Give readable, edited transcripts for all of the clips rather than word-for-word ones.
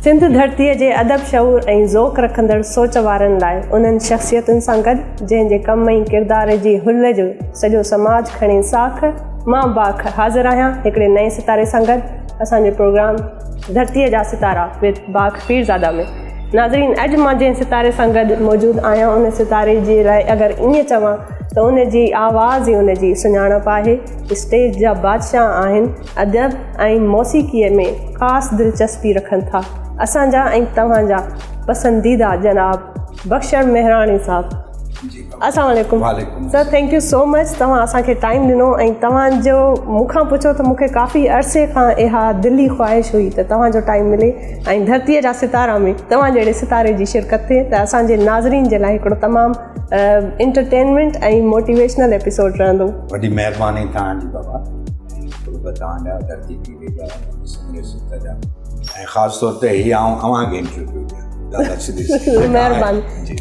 सिंध धरतीअ जे अदब शऊर ऐं ज़ौक़ रखंदड़ सोच वारनि लाइ उन्हनि शख़्सियतुनि सां गॾु जंहिंजे कम ऐं किरदार जी हुल जो सॼो समाज खणे साख, मां बाख हाज़िर आहियां हिकिड़े नए सितारे सां गॾु असांजे प्रोग्राम धरतीअ जा सितारा विद बाख पीरज़ादा में। नाज़रीन, अॼु मां जंहिं सितारे सां गॾु मौजूदु आहियां उन सितारे जे लाइ अगरि ईअं चवां त उन जी आवाज़ ई उन जी सुञाणप आहे। स्टेज जा बादशाह आहिनि, अदब ऐं मौसीक़ीअ में ख़ासि दिलचस्पी रखनि था। असांजा ऐं तव्हांजा पसंदीदा जनाब बख़्शण मेहराणी साहब। अस्सलाम वालेकुम sir, thank you so much तव्हां असांखे टाइम ॾिनो ऐं तव्हांजो मूंखां पुछो त मूंखे काफ़ी अरसे खां इहा दिली ख़्वाहिश हुई त तव्हांजो टाइम मिले ऐं धरतीअ जा सितारा में तव्हां जहिड़े सितारे जी शिरकत थिए त असांजे नाज़रीन जे लाइ हिकिड़ो तमामु एंटरटेनमेंट ऐं मोटिवेशनल एपिसोड रहंदो। वॾी महिरबानी तव्हांजी बाबा, तव्हांजा धरती पीढ़ी जा ऐं ख़ासि तौर ते हीअ अव्हांखे इंटरव्यू ॾियां।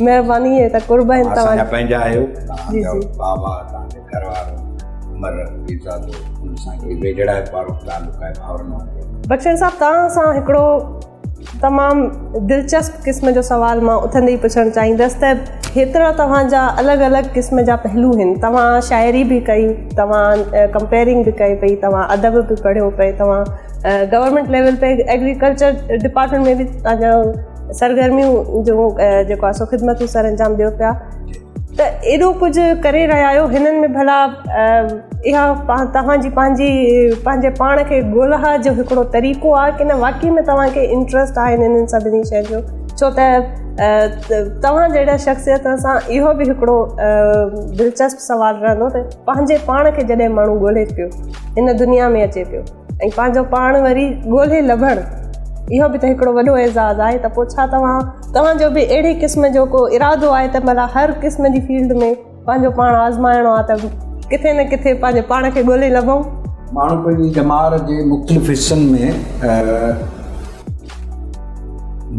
महिरबानी आहे त कुर्बान तव्हां पंहिंजा आहियो, बाबा तव्हांजे घर वारो उमर पीरज़ादो उन सां वेझड़ा वारो तालुक़ आहे भावरनि। बख़्शण साहब, तव्हां सां हिकिड़ो तमामु दिलचस्प क़िस्म जो सुवाल मां उथंदे ई पुछणु चाहींदसि त हेतिरा तव्हांजा अलॻि अलॻि क़िस्म जा पहलू आहिनि। तव्हां शाइरी बि कई, तव्हां कंपेयरिंग बि कई पई, तव्हां अदब बि पढ़ियो पई, तव्हां गवर्नमेंट लेवल ते एग्रीकल्चर डिपार्टमेंट में बि तव्हांजो सरगर्मियूं जो जेको आहे सो ख़िदमतूं सर अंजाम ॾियो पिया, त एॾो कुझु करे रहिया आहियो। हिननि में भला इहा तव्हांजी पंहिंजे पाण खे ॻोल्हा जो हिकिड़ो तरीक़ो आहे की न वाक़ई में तव्हांखे इंट्रस्ट आहे हिननि सभिनी शइ जो? छो त तव्हां जहिड़ा शख़्सियत सां इहो बि हिकिड़ो दिलचस्प सुवालु रहंदो त पंहिंजे पाण खे जॾहिं माण्हू ॻोल्हे पियो, हिन दुनिया में अचे पियो ऐं पंहिंजो पाण वरी ॻोल्हे लभणु, इहो बि त हिकिड़ो वॾो एज़ाज़ आहे। त पोइ छा तव्हांजो बि अहिड़े क़िस्म जो को इरादो आहे त भला हर क़िस्म जी फील्ड में पंहिंजो पाण आज़माइणो आहे त किथे न किथे पंहिंजे पाण खे ॻोल्हे लभूं? माण्हू पंहिंजी जमार जे मुख़्तलिफ़ हिस्सनि में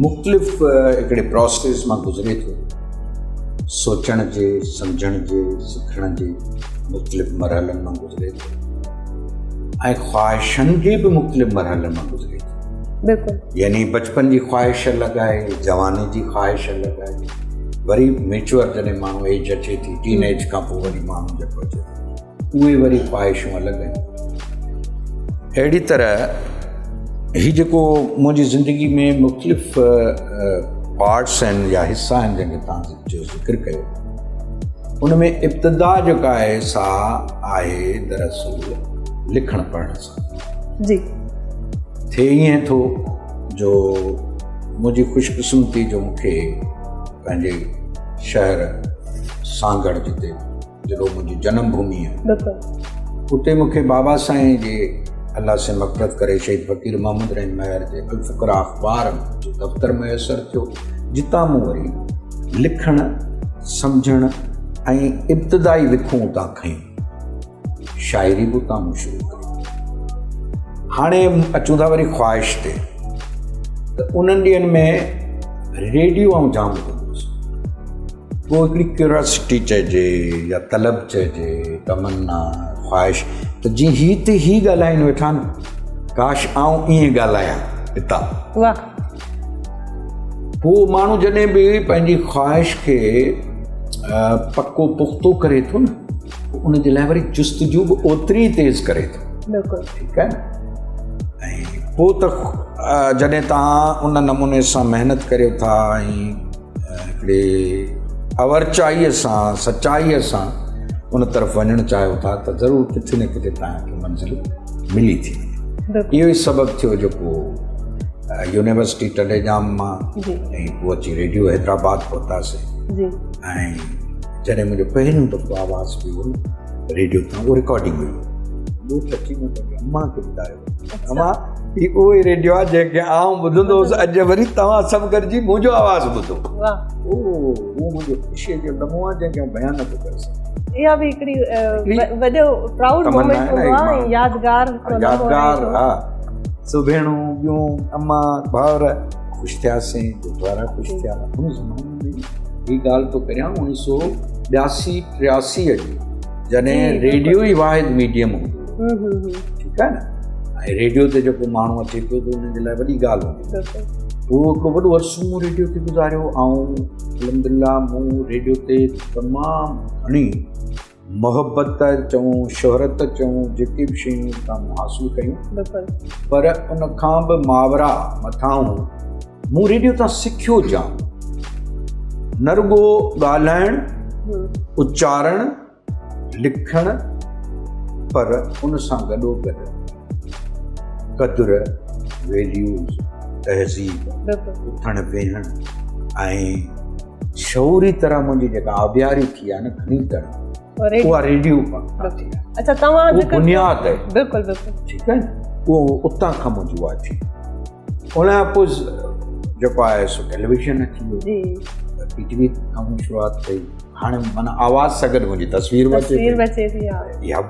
मुख़्तलिफ़ हिकिड़े प्रोसेस मां गुज़रे थो। सोचण जे, सम्झण जे, सिखण जे मुख़्तलिफ़ मरहलनि मां गुज़रे थो ऐं ख़्वाहिशनि जे बि मुख़्तलिफ़ मरहलनि मां गुज़रे थो। बिल्कुलु, यानी बचपन जी ख़्वाहिश अलॻि आहे, जवानी जी ख़्वाहिश अलॻि आहे, वरी मेच्योर जॾहिं माण्हू एज अचे थी, टीन एज खां पोइ वरी माण्हू जेको अचे थो, उहे वरी ख़्वाहिशूं अलॻि आहिनि। अहिड़ी तरह हीउ जेको मुंहिंजी ज़िंदगी में मुख़्तलिफ़ पार्ट्स आहिनि या हिसा आहिनि जंहिंखे तव्हां जो ज़िक्र कयो, उन में इब्तिदा जेका आहे सा आहे दरअसल लिखणु पढ़ण सां। जी, थिए ईअं थो जो मुंहिंजी ख़ुशकिस्मती जो मूंखे पंहिंजे शहर सांगड़ जिते जहिड़ो मुंहिंजी जनम भूमि आहे, उते मूंखे बाबा साईं जे अलाह से मग़फ़िरत करे शहीद फ़क़ीर मोहम्मद रहीम महर जे अल-फ़ुक़रा अख़बार जो दफ़्तर मुयसरु थियो, जितां मूं वरी लिखणु, सम्झणु ऐं इब्तिदाई विखूं उतां खयूं, शाइरी बि उतां मूं शुरू कई। हाणे अचूं था वरी ख़्वाहिश ते, त उन्हनि ॾींहंनि में रेडियो आउं जाम ॿुधंदो हुउसि। पोइ हिकिड़ी क्यूरियोसिटी चइजे या तलब चइजे, तमन्ना, ख़्वाहिश, त जीअं हीअ त हीअ ॻाल्हाइनि वेठा न, काश आउं ईअं ॻाल्हायां हितां। वाह। पोइ माण्हू जॾहिं बि पंहिंजी ख़्वाहिश खे पको पुख़्तो करे थो न, उनजे लाइ वरी जुस्तजू बि ओतिरी तेज़ करे थो। बिल्कुलु, ठीकु आहे न। ऐं पोइ त जॾहिं तव्हां उन नमूने सां महिनत करियो था ऐं हिकिड़े अवरचाईअ सां, सचाईअ सां उन तरफ़ वञणु चाहियो था त ज़रूरु किथे न किथे तव्हांखे मंज़िल मिली थी वञे। इहो ई सबबु थियो जेको यूनिवर्सिटी टडेजाम मां ऐं पोइ अची रेडियो हैदराबाद पहुतासीं ऐं जॾहिं मुंहिंजो पहिरियों दफ़ो आवाज़ बि हुओ रेडियो तां, उहो रिकॉर्डिंग हुई। अम्मा खे ॿुधायो, अम्मा हीउ उहो ई रेडियो आहे जंहिंखे आउं ॿुधंदो हुउसि, अॼु वरी तव्हां सभु गॾिजी मुंहिंजो आवाज़ु ॿुधो। उहो मुंहिंजो ख़ुशीअ जो लम्हो आहे जंहिंखे आउं बयानु नथो करे सघां। इहा बि हिकिड़ी वॾो प्राउड मोमेंट हूंदो आहे ऐं यादगार। हा, सुभेणूं ॿियूं अम्मा भाउर ख़ुशि थियासीं, गुरुद्वारा ख़ुशि थिया। हुन ज़माने में हीअ ॻाल्हि थो करियां 1982-83 जी, जॾहिं रेडियो ई वाहिद मीडियम हूंदो। ठीकु आहे न। ऐं रेडियो ते जेको माण्हू अचे पियो त उनजे लाइ वॾी ॻाल्हि हूंदी। पोइ हिकिड़ो वॾो अरसो मूं रेडियो ते गुज़ारियो ऐं अलहमदिल्ला मूं रेडियो ते तमामु घणी मोहबत चऊं शोहरत चऊं जेके बि शयूं तव्हां हासिलु कयूं पर उन खां बि मावरा मथां मूं रेडियो तां सिखियो जाम न रुॻो ॻाल्हाइणु उचारण लिखणु पर उन सां गॾोगॾु क़दुरु वैल्यूज़ तहज़ीब उथण वेहण ऐं शऊरी तरह मुंहिंजी जेका आबियारी थी आहे न खणी करणु उहा रेडियो खां थी आहे। अच्छा तव्हां बुनियाद आहे बिल्कुलु बिल्कुलु ठीकु आहे उहो उतां खां मुंहिंजी उहा थी उन खां पोइ जेको आहे सो टेलीविज़न अची वियो पीटीवी खां शुरूआति कई हाणे माना आवाज़ सां गॾु मुंहिंजी तस्वीर बचे थी इहा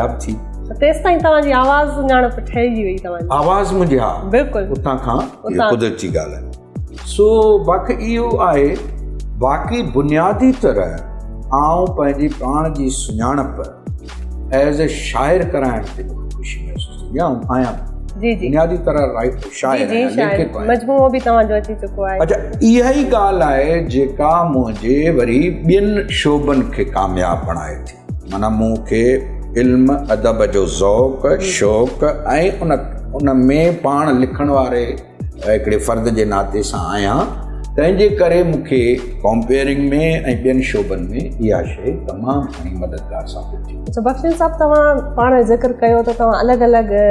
बि थी तेसि ताईं तव्हांजी आवाज़ सुञाणप ठहिजी वई तव्हांजी आवाज़ मुंहिंजी हा बिल्कुलु उतां खां कुदरती ॻाल्हि आहे सो बाक़ी इहो आहे बाक़ी बुनियादी तरह आउं पंहिंजी पाण जी सुञाणप एज़ ए शाइर कराइण ते ख़ुशी महसूसु थी आहियां बुनियादी तरह राइट शाइर मजमूओ बि तव्हांजो अची चुको आहे। अच्छा इहा ई ॻाल्हि आहे जेका मुंहिंजे वरी ॿियनि शोबनि खे कामयाबु बणाए थी माना मूंखे इल्म अदब जो ज़ौक़ शौक़ु ऐं उन में पाण लिखण वारे हिकिड़े फ़र्द जे नाते सां आहियां तंहिंजे करे मूंखे कंपेयरिंग में ऐं ॿियनि शोबनि में इहा शइ तमामु घणी मददगार साबित थी। अच्छा बख़्शिश साहब तव्हां पाण ज़िक्र कयो त तव्हां अलॻि अलॻि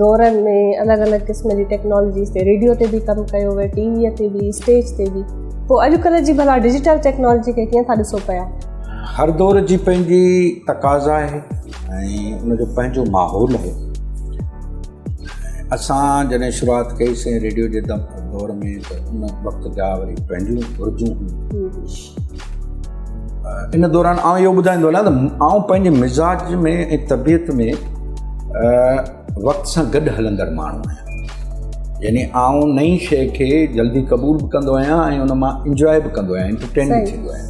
दौरनि में अलॻि अलॻि क़िस्म जी टेक्नोलॉजीस ते रेडियो ते बि कमु कयो हुओ टीवीअ ते बि स्टेज ते बि पोइ अॼुकल्ह जी भला डिजिटल टेक्नोलॉजी खे कीअं था ॾिसो पिया? हर दौर जी पंहिंजी तक़ाज़ा आहे ऐं उनजो पंहिंजो माहौल आहे। असां जॾहिं शुरूआति कईसीं रेडियो जे दौर में त उन वक़्त जा वरी पंहिंजूं घुरिजूं इन दौरान आउं इहो ॿुधाईंदो हलां त आउं पंहिंजे मिज़ाज में ऐं तबियत में वक़्त सां गॾु हलंदड़ माण्हू आहियां यानी आउं नई शइ खे जल्दी क़बूल बि कंदो आहियां ऐं उन मां इंजॉय बि कंदो आहियां एंटरटेन बि थींदो आहियां।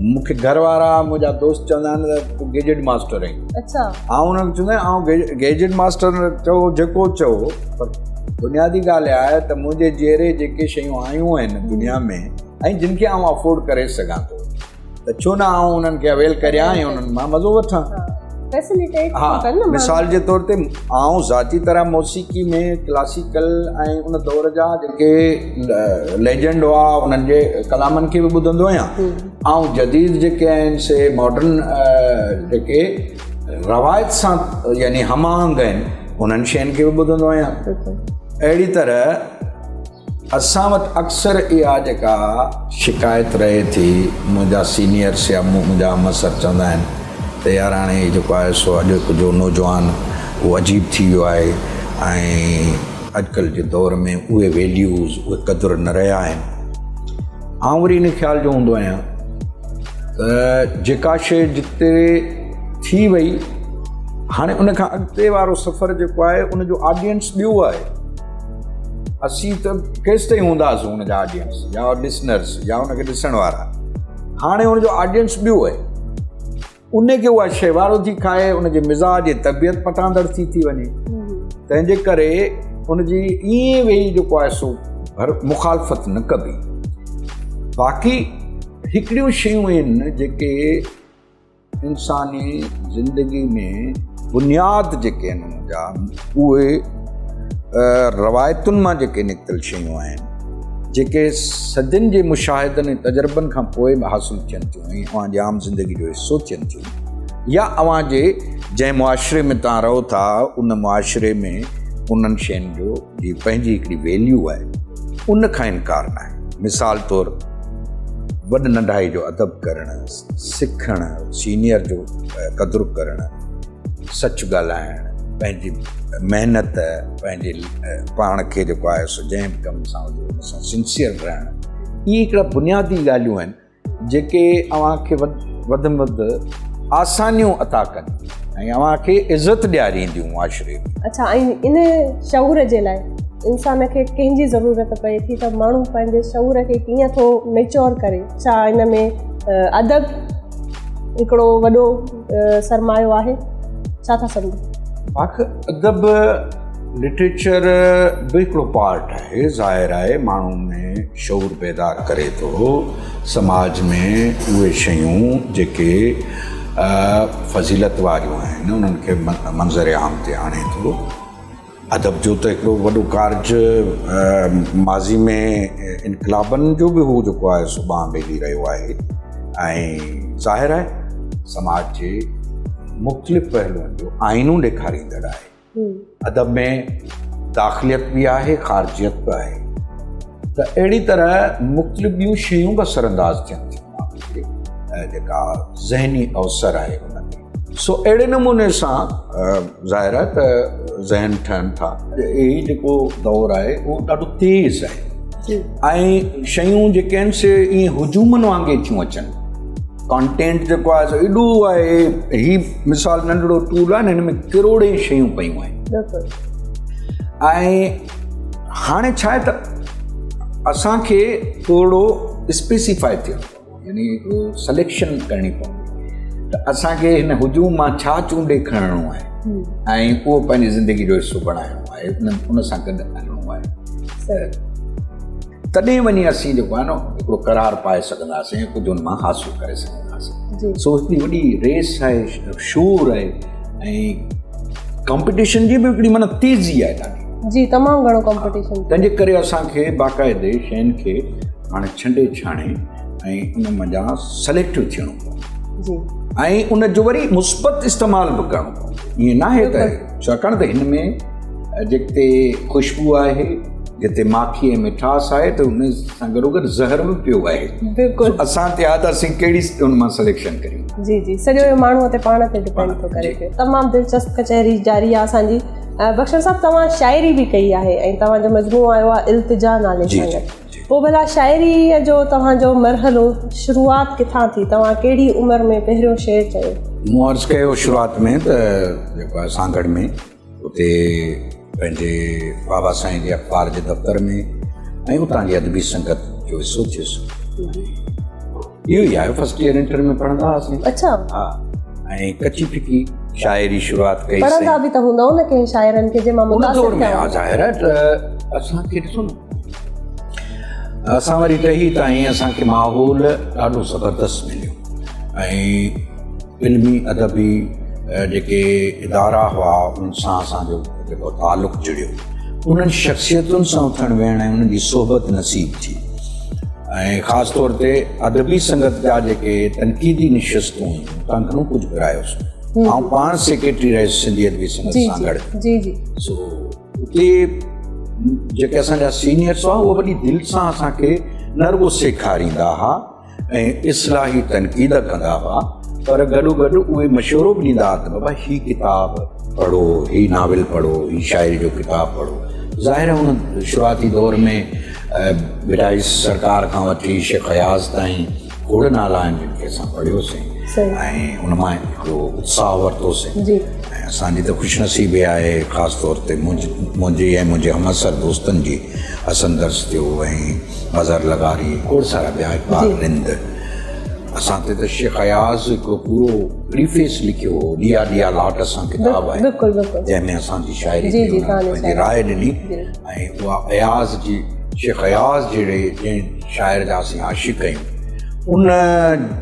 मूंखे घर वारा मुंहिंजा दोस्त चवंदा आहिनि त तूं गैजेट मास्टर आहीं। अच्छा आउं उन्हनि खे चवंदो आहियां गैजेट मास्टर चओ जेको चओ पर बुनियादी ॻाल्हि आहे त मुंहिंजे जहिड़े जेके शयूं आयूं आहिनि दुनिया में ऐं जिन खे आउं अफोर्ड करे सघां थो त छो न आउं उन्हनि खे अवेल करियां ऐं उन्हनि मां मज़ो वठां। हा मिसाल जे तौर ते आउं ज़ाती तरह मौसीक़ी में क्लासिकल ऐं उन दौर जा जेके लेजेंड हुआ उन्हनि जे कलामनि खे बि ॿुधंदो आहियां ऐं जदीद जेके आहिनि से मॉडर्न जेके रवायत सां यानी हमाहंग आहिनि उन्हनि शयुनि खे बि ॿुधंदो आहियां। अहिड़ी तरह असां वटि अक्सर इहा जेका शिकायत रहे थी मुंहिंजा सीनियर्स या मुंहिंजा हमसर चवंदा आहिनि त यार हाणे जेको आहे सो अॼु जो नौजवान उहो अजीब थी वियो आहे ऐं अॼुकल्ह जे दौर में उहे वैल्यूज़ उहे क़दुरु न रहिया आहिनि। आउं वरी इन ख़्याल जो हूंदो आहियां त जेका शइ जिते थी वई हाणे उन खां अॻिते वारो सफ़र जेको आहे उनजो ऑडियंस ॿियो आहे। असीं त केसि ताईं हूंदासीं हुनजा ऑडियंस या लिसनर्स या हुनखे ॾिसण वारा हाणे हुनजो ऑडियंस ॿियो आहे उनखे उहा शइ वारो थी खाए उनजे मिज़ाज जी तबियत पटांदड़ थी वञे तंहिंजे करे उनजी ईअं वेही जेको आहे सो मुखालफ़त न कबी। बाक़ी हिकिड़ियूं शयूं आहिनि जेके इंसानी ज़िंदगी में बुनियाद जेके आहिनि उनजा उहे रवायतुनि मां जेके निकितल शयूं आहिनि जेके सदियुनि जे मुशाहिदनि ऐं तजुर्बनि खां पोइ बि हासिलु थियनि थियूं ऐं अव्हांजी आम ज़िंदगी जो हिसो थियनि थियूं या अव्हां जे जंहिं मुआशिरे में तव्हां रहो था उन मुआशिरे में उन्हनि शयुनि जो जी पंहिंजी हिकिड़ी वैल्यू आहे उन खां इनकार न आहे। मिसाल तौरु वॾ नंढाई जो अदब करणु सिखणु सीनियर जो क़दुरु करणु सच ॻाल्हाइणु पंहिंजी महिनत पंहिंजे पाण खे जेको आहे सो जंहिं बि कम सां हुजे उन सां सिंसियर रहणु इहे हिकिड़ा बुनियादी ॻाल्हियूं आहिनि जेके अव्हांखे वधि में वधि आसानियूं अता कनि ऐं अव्हांखे इज़त ॾियारींदियूं मुआशिरे में। अच्छा ऐं इन शऊर जे लाइ इंसान खे कंहिंजी ज़रूरत पए थी त माण्हू पंहिंजे शऊर खे कीअं थो मेच्योर करे छा इन में अदब हिकिड़ो वॾो सरमायो आहे छा था सम्झो? अदब लिटरेचर बि हिकिड़ो पार्ट आहे, ज़ाहिर आहे माण्हू में शऊर पैदा करे थो, समाज में उहे शयूं जेके फज़ीलत वारियूं आहिनि उन्हनि खे मंज़र आम ते आणे थो। अदब जो त हिकिड़ो वॾो कार्ज माज़ी में इनकलाबनि जो बि हू जेको आहे सुभाणे मिली रहियो आहे ऐं ज़ाहिर आहे समाज जे मुख़्तलिफ़ पहलुअनि जो आइनूं ॾेखारींदड़ आहे। अदब में दाख़िलियत बि आहे, ख़ारिजियत बि आहे, त अहिड़ी तरह मुख़्तलिफ़ ॿियूं शयूं बि असरअंदाज़ थियनि थियूं जेका ज़हनी अवसर आहे उन ते। सो अहिड़े नमूने सां ज़ाहिर आहे त ज़हन ठहनि था। इहो जेको दौरु आहे उहो ॾाढो तेज़ आहे ऐं शयूं जेके आहिनि से ईअं हुजूमनि वांगुरु थियूं अचनि। कॉन्टेंट जेको आहे एॾो आहे, ही मिसाल नंढड़ो टूल आहे न, हिन में किरोड़े शयूं पयूं आहिनि ऐं हाणे छा आहे त असांखे थोरो स्पेसिफाई थियणो, यानी सलेक्शन करणी पवंदी त असांखे हिन हुजूम मां छा चूंडे खणणो आहे ऐं उहो पंहिंजी ज़िंदगी जो हिसो बणाइणो आहे, उन सां गॾु हलणो आहे। तॾहिं वञी असीं जेको आहे न हिकिड़ो करार पाए सघंदासीं, कुझु हुन मां हासिल करे सघंदासीं। सो हिकिड़ी वॾी रेस आहे, शोर आहे ऐं कॉम्पिटिशन जी बि हिकिड़ी माना तेज़ी आहे ॾाढी। जी, तमामु घणो कॉम्पिटिशन। तंहिंजे करे असांखे बाक़ाइदे शयुनि खे हाणे छंडे छाणे ऐं उन मंझां सलेक्टिव थियणो पवंदो ऐं उन जो वरी मुस्बत इस्तेमालु बि करिणो पवंदो। ईअं न आहे त छाकाणि त हिन में जिते ख़ुशबू आहे, जिते माखी ऐं मिठास आहे, त उन सां गॾोगॾु ज़हर बि पियो आहे। बिल्कुलु असां ते आहे त असीं कहिड़ी उन मां सिलेक्शन करियूं। जी जी, सॼो माण्हूअ ते पाण ते डिपेंड थो करे पियो। तमामु दिलचस्प कचहरी जारी आहे असांजी। बख्शर साहब, तव्हां शाइरी बि कई आहे ऐं तव्हांजो मजमूओ आयो आहे इल्तिजा नाले सां। पोइ भला शाइरीअ जो तव्हांजो मरहलो शुरूआत किथां थी? तव्हां कहिड़ी उमिरि में पहिरियों शेर चयो? मूं अर्ज़ु कयो शुरूआत में त जेको आहे सांगड़ में, उते पंहिंजे बाबा साईं जे अख़बार जे दफ़्तर में ऐं उतां जी अदबी संगत जो हिसो थियुसि। इहो ई आहे, फर्स्ट ईयर इंटर में पढ़ंदा हुआसीं। अच्छा। हा, ऐं कची फिकी शाइरी शुरूआत कई। पढ़ंदा बि त हूंदव न कंहिं शाइरनि खे जंहिंमां मुतासिर थिया? ज़ाहिर आहे त असांखे ॾिसो न, असां वरी टही ताईं असांखे माहौल ॾाढो ज़बरदस्त मिलियो ऐं इल्मी अदबी जेके इदारा हुआ उन सां असांजो जेको तालुक़ जुड़ियो, उन्हनि शख़्सियतुनि सां उथण वेहण ऐं उन्हनि जी सोहबत नसीब थी ऐं ख़ासि तौर ते अदबी संगत जा जेके तनक़ीदी निशस्तूं हुयूं, तव्हां घणो कुझु घुरायोसि। ऐं पाण सेक्रेटरी रहियुसि सिंधी अदबी संगत सां गॾु। जी जी। सो उते जेके असांजा सीनियर्स हुआ उहे वॾी दिलि सां असांखे न रुॻो सेखारींदा हुआ ऐं इस्लाही तनक़ीद कंदा हुआ, पर गॾोगॾु उहे मशवरो बि ॾींदा त बाबा हीउ किताबु पढ़ो, हीउ नाविल पढ़ो, हीउ शाइरी जो किताबु पढ़ो। ज़ाहिर आहे हुन शुरूआती दौर में विडाइस सरकार खां वठी शेख अयाज़ ताईं खोड़ नाला आहिनि जिन खे असां पढ़ियोसीं ऐं उन मां हिकिड़ो उत्साह वरितोसीं। ऐं असांजी त ख़ुशनसीबी आहे, ख़ासि तौर ते मुंहिंजी ऐं मुंहिंजे हमअसर दोस्तनि जी हसन दर्स थियो ऐं मज़हर लगारी, खोड़ सारा ॿिया, इक़बाल रिंद। असां ते त शेख अयाज़ हिकिड़ो पूरो प्रीफेस लिखियो हो, ॾिया ॾिया लाट असां किताबु आहे जंहिंमें असांजी शाइरी पंहिंजी राय ॾिनी ऐं उहा अयाज़ जी, शेख अयाज़ जहिड़े जंहिं शाइर जा असीं आशिक़ आहियूं, उन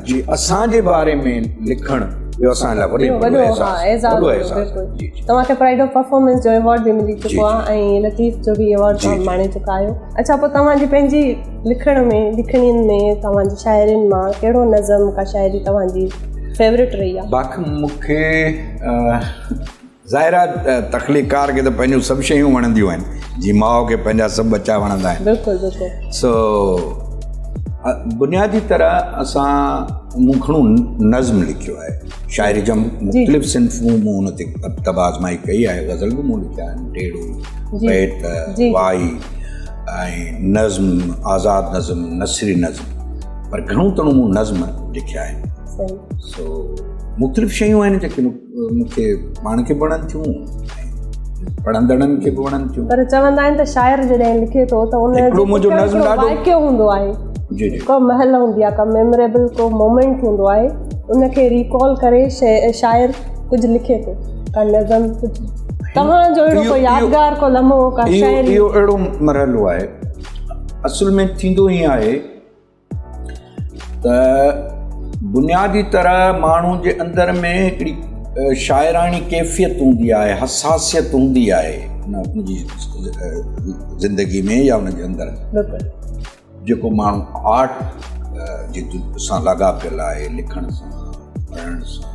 जी असांजे बारे में लिखणु इहो असां लाइ वॾो एज़ाज़। तव्हांखे प्राइड ऑफ परफॉर्मेंस जो अवॉर्ड बि मिली चुको आहे ऐं लतीफ़ जो बि अवॉर्ड तव्हां माणे चुका आहियो। अच्छा, पोइ तव्हांजी पंहिंजी लिखणियुनि में तव्हांजी शाइरियुनि मां कहिड़ो नज़म का शाइरी तव्हांजी फेवरेट रही आहे? बाक़ी मूंखे ज़ाहिर आहे तख़लीकार खे त पंहिंजूं सभु शयूं वणंदियूं आहिनि, जीअं माउ खे पंहिंजा सभु बच्चा वणंदा आहिनि। बिल्कुलु बिल्कुलु। सो बुनियादी तरह असां मूं घणो नज़्म लिखियो आहे, शाइरी जा मुख़्तलिफ़ सिन्फ़ूं मूं हुन ते तबाज़माई कई आहे। गज़ल बि मूं लिखिया आहिनि, टेड़ो, बैत, वाई ऐं नज़्म, आज़ाद नज़्म, नसरी नज़्म, पर घणो तणो मूं नज़्म लिखिया आहिनि। सो मुख़्तलिफ़ शयूं आहिनि जेके मूंखे पाण खे वणनि थियूं, पढ़ंदड़नि खे बि वणनि थियूं। पर चवंदा आहिनि त शाइर जॾहिं लिखे थो त उन मुंहिंजो नज़्म ॾाढो वाक़ियो हूंदो आहे, को महल हूंदी आहे, का मेमोरेबल को मोमेंट हूंदो आहे, उनखे रिकॉल करे शाइर कुझु लिखे थो, का नज़म कुझु। तव्हांजो अहिड़ो कोई यादगार को लम्हो का शायरी? इहो अहिड़ो मरहलो आहे, असल में थींदो ई आहे त बुनियादी तरह माण्हू जे अंदर में हिकिड़ी शाइरानी कैफ़ियत हूंदी आहे, हसासियत हूंदी आहे उनजी ज़िंदगी में या उनजे अंदरि, जेको माण्हू आर्ट जे सां लाॻापियल आहे, लिखण सां, पढ़ण सां,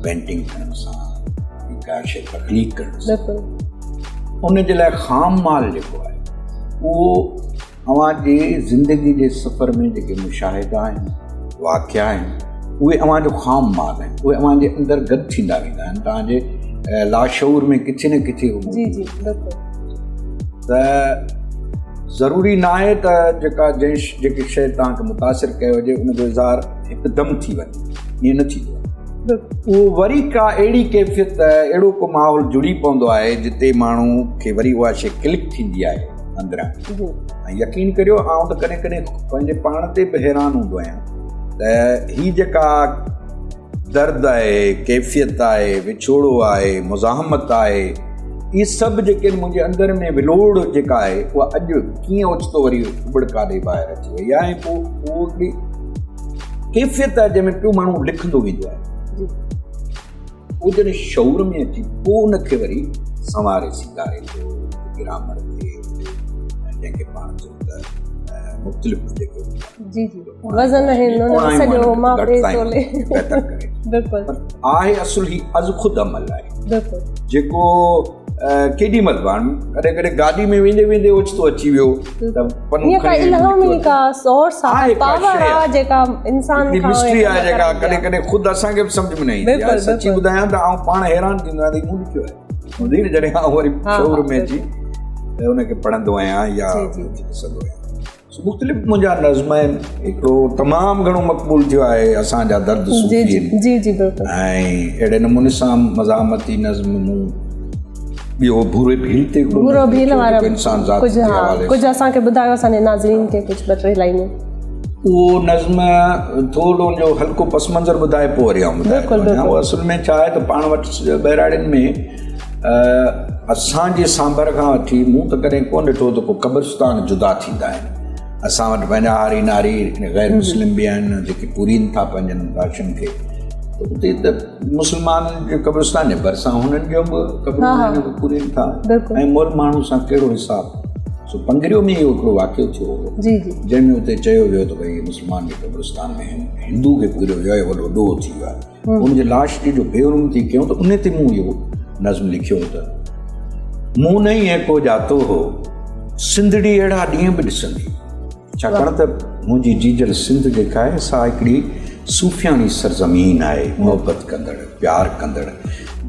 पेंटिंग करण सां, का शइ तख़लीक़ करण सां, उनजे लाइ ख़ाम माल जेको आहे उहो अव्हां जे ज़िंदगी जे सफ़र में जेके मुशाहिदा आहिनि, वाक़िया आहिनि, उहे अव्हां जो ख़ाम माल आहिनि, उहे अव्हां जे अंदरि गॾु थींदा वेंदा आहिनि, तव्हांजे लाशऊर में किथे न किथे त ज़रूरी न आहे त जेकी शइ तव्हांखे मुतासिर कयो हुजे उनजो इज़हार हिकदमि थी वञे, ईअं न थींदो आहे। उहो वरी का अहिड़ी कैफ़ियत, अहिड़ो को माहौल जुड़ी पवंदो आहे जिते माण्हू खे वरी उहा शइ क्लिक थींदी आहे अंदरां। ऐं यकीन करियो, आउं त कॾहिं कॾहिं पंहिंजे पाण ते बि हैरान हूंदो आहियां त हीअ जेका दर्द आहे, कैफ़ियत आहे, विछोड़ो आहे, मुज़ाहमत आहे, इहे सभु जेके मुंहिंजे अंदर में विलोड़ जेका आहे उहा अॼु कीअं ओचितो वरी उबड़का ॾे ॿाहिरि अची वई आहे। पोइ उहो हिकिड़ी कैफ़ियत आहे जंहिंमें पियो माण्हू लिखंदो वेंदो आहे, उहो जॾहिं शौर में अची पोइ उनखे वरी संवारे सिंगारे थो, ग्रामर खे, जंहिंखे पाण चऊं त मुख़्तलिफ़ जेके वज़न आहे, असुल ही अज़ ख़ुदि अमल आहे जेको केॾी महिल कॾहिं कॾहिं गाॾी में वेंदे वेंदे ओचितो अची वियो मिस्ट्री आहे जेका कॾहिं कॾहिं ख़ुदि असांखे बि सम्झ में न ईंदी आहे। सची ॿुधायां त आउं पाण हैरान थींदो आहियां त मूं लिखियो आहे, जॾहिं आउं वरी शौर में अची उनखे पढ़ंदो आहियां या ॾिसंदो आहियां। मुख़्तलिफ़ मुंहिंजा नज़्म आहिनि, हिकिड़ो तमामु घणो मक़बूल थियो आहे असांजा दर्द सूफ़ी आहिनि, ऐं अहिड़े नमूने सां मज़ामती नज़्म मूं ॿियो भूरे भील ते इंसान ज़ात जे हवाले कुझु असांखे ॿुधायो, असांजे नाज़रीन खे कुझु ॿ टे लाइनूं। उहो नज़्म थोरो जो हल्को पस मंज़र ॿुधाए पोइ वरी आउं ॿुधायां। उहो असुल में छा आहे त पाण वटि बहिराड़ियुनि में असांजे सांभर खां वठी मूं त कॾहिं कोन ॾिठो त को क़ब्रिस्तान जुदा थींदा आहिनि। असां वटि पंहिंजा हारी नारी ग़ैर मुस्लिम बि आहिनि जेके पूरीनि था पंहिंजनि लाशनि खे, त उते त मुस्लमान जे क़ब्रिस्तान जे भरिसां हुननि जो बि क़ब्र पूरीनि था, ऐं मुल माण्हू सां कहिड़ो हिसाबु। सो पंगरियो में इहो हिकिड़ो वाक़ियो थियो हो जंहिंमें उते चयो वियो त भई मुस्लमान जे क़ब्रिस्तान में हिंदू खे पूरियो वियो आहे, वॾो ॾोह थी वियो आहे, हुनजे लाश जी जो बेरूम थी कयूं त उन ते मूं इहो नज़्म लिखियो त मूं न ई को जातो हो सिंधड़ी अहिड़ा ॾींहं बि ॾिसंदी, छाकाणि त मुंहिंजी जीजल सिंध जेका आहे सा हिकिड़ी सूफ़ियानी सरज़मीन आहे, मोहबत कंदड़, प्यार कंदड़,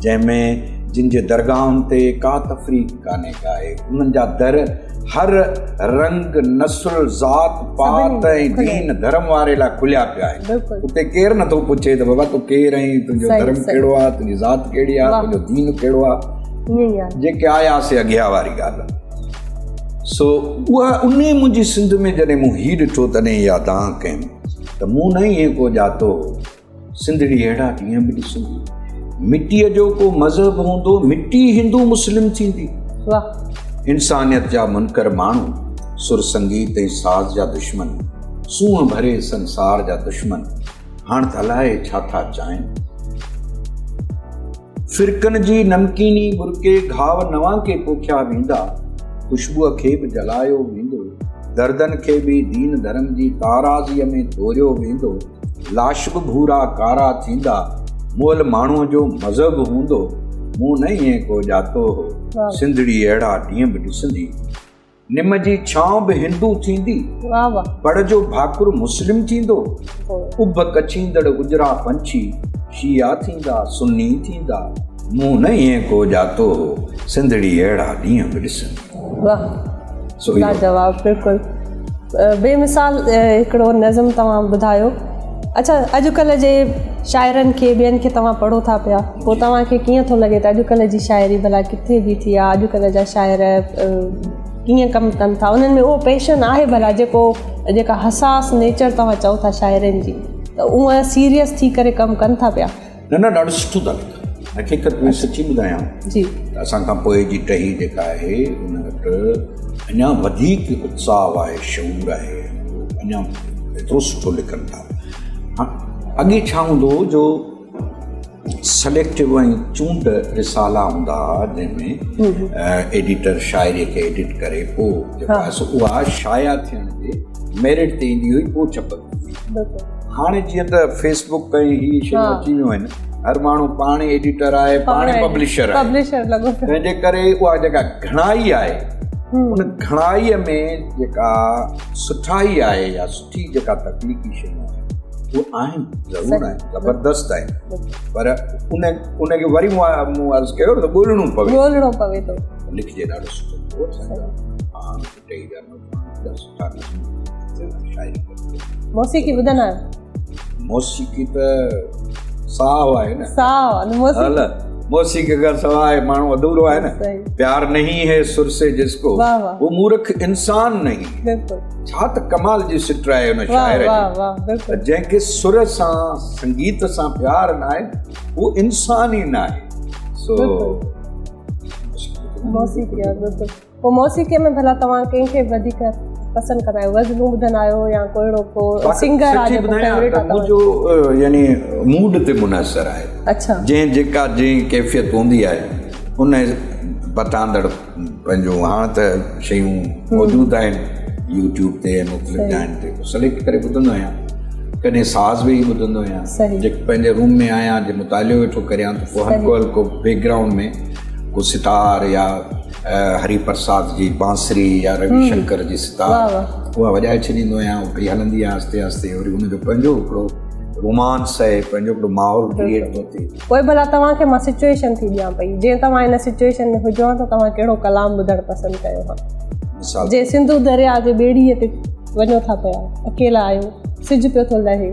जंहिंमें जिन जे दरगाहनि ते का तफ़रीक़ कान्हे का आहे, उन्हनि जा दर हर रंग, नस्ल, ज़ात, पात ऐं दीन धर्म वारे लाइ खुलिया पिया आहिनि। उते केरु नथो पुछे त बाबा तूं केरु आहीं, तुंहिंजो धर्म कहिड़ो आहे, तुंहिंजी ज़ात कहिड़ी आहे, तुंहिंजो दीन कहिड़ो आहे, जेके आयासीं अॻियां वारी ॻाल्हि। सो उहा उन मुंहिंजी सिंध में जॾहिं मूं हीउ ॾिठो तॾहिं यादां कयमि त मूं न ईअं को जातो सिंधड़ी अहिड़ा ॾींहं बि ॾिसंदी, मिटीअ जो को मज़हब हूंदो, मिटी हिंदू मुस्लिम थींदी, इंसानियत जा मुनकर माण्हू, सुर संगीत ऐं साज़ जा दुश्मन, सूंहं भरे संसार जा दुश्मन, हाणे त अलाए छा था चाहिनि। फ़िरकनि जी नमकीनी बुरके घाव नवां के पोखिया वेंदा, ख़ुशबूअ खे बि जलायो वेंदो, दर्दनि खे बि दीन धर्म जी ताराज़ीअ में तोरियो वेंदो, लाश बि भूरा कारा थींदा, मोल माण्हूअ जो मज़हब हूंदो, मूं न ईअं को जातो हो सिंधड़ी अहिड़ा ॾींहं बि ॾिसंदी, निम जी छांव बि हिंदू थींदी, पड़ जो भाकुर मुस्लिम थींदो, उभ कचींदड़ उजरा पंछी शिया थींदा, सुन्नी थींदा, मूं न ईअं को जातो हो सिंधड़ी अहिड़ा ॾींहं बि ॾिसंदी। वाह, जवाब बिल्कुलु बेमिसाल हिकिड़ो नज़म तव्हां ॿुधायो। अच्छा, अॼुकल्ह जे शाइरनि खे ॿियनि खे तव्हां पढ़ो था पिया, पोइ तव्हांखे कीअं थो लॻे त अॼुकल्ह जी शाइरी भला किथे बीठी आहे, अॼुकल्ह जा शाइर कीअं कमु कनि था, उन्हनि में उहो पैशन आहे भला जेका हसास नेचर तव्हां चओ था शाइरनि जी, त उहा सीरियस थी करे कमु कनि था पिया? न ॾाढो सुठो था लिखनि, हक़ीक़त में सची ॿुधायां जी त असां खां पोइ जी टही जेका आहे उन वटि अञा वधीक उत्साह आहे, शऊर आहे, अञा एतिरो सुठो लिखनि था। अॻे छा हूंदो हो जो सलेक्टिव ऐं चूंड रिसाला हूंदा हुआ जंहिंमें एडिटर शाइरीअ खे एडिट करे पोइ जेका आहे उहा शाया थियण जे मेरिट ते ईंदी हुई, पोइ छपंदी हुई। हाणे जीअं त फेसबुक ऐं हीअ शयूं अची वियूं आहिनि, हर माण्हू पाण एडिटर आहे, पाण पब्लिशर आहे, तंहिंजे करे उहा जेका घणाई आहे उन घणाईअ में जेका सुठाई आहे या सुठी जेका तकनीकी शयूं आहिनि उहे आहिनि, ज़रूरु आहिनि, ज़बरदस्त आहिनि, पर उनखे वरी मूं अर्ज़ु कयो त ॻोल्हणो पवे थो। लिखिजे ॾाढो सुठो मौसीक़ी ॿुधंदा आहियो? मौसीक़ी त साहु आहे न, साहु मौसीक़ी खां सवाइ माण्हू अधूरो आहे न। प्यार नहीं है सुर से जिसको वो मूर्ख इंसान नहीं। छा त कमाल जी सिट आहे उन शाइर जी, जंहिंखे सुर सां संगीत सां प्यार न आहे उहो इंसान ई न आहे। मौसीक़ीअ में भला तव्हां कंहिंखे वधीक पसंदि कंदा आहियो? ग़ज़लूं ॿुधंदा आहियो या कहिड़ो को सिंगर आहे जेको फेवरेट आहे? मुंहिंजो यानी मूड ते मुनसर आहे। अच्छा, जंहिं कैफ़ियत हूंदी आहे उन बतांदड़ पंहिंजो। हाणे त शयूं मौजूदु आहिनि यूट्यूब ते ऐं मुख़्तलिफ़ जाइनि ते, सेलेक्ट करे ॿुधंदो आहियां। कॾहिं साज़ वेही ॿुधंदो आहियां, जेको पंहिंजे रूम में आहियां जे मुतालियो वेठो करियां त पोइ हल्को हल्को बैकग्राउंड में को सितार या हरिप्रसाद जी बांसुरी या रविशंकर जी सितार उहा वॼाए छॾींदो आहियां। उहा हलंदी आहे आहिस्ते आहिस्ते, वरी हुनजो पंहिंजो हिकिड़ो रोमांस आहे, पंहिंजो हिकिड़ो माहौल क्रिएट थो थिए। पोइ भला तव्हांखे मां सिचुएशन थी ॾियां पई, जीअं तव्हां हिन सिचुएशन में हुजो त तव्हां कहिड़ो कलाम ॿुधणु पसंदि कयो हा? जे सिंधु दरिया जे ॿेड़ीअ ते वञो था पिया, अकेला आहियो, सिज पियो थो लहे,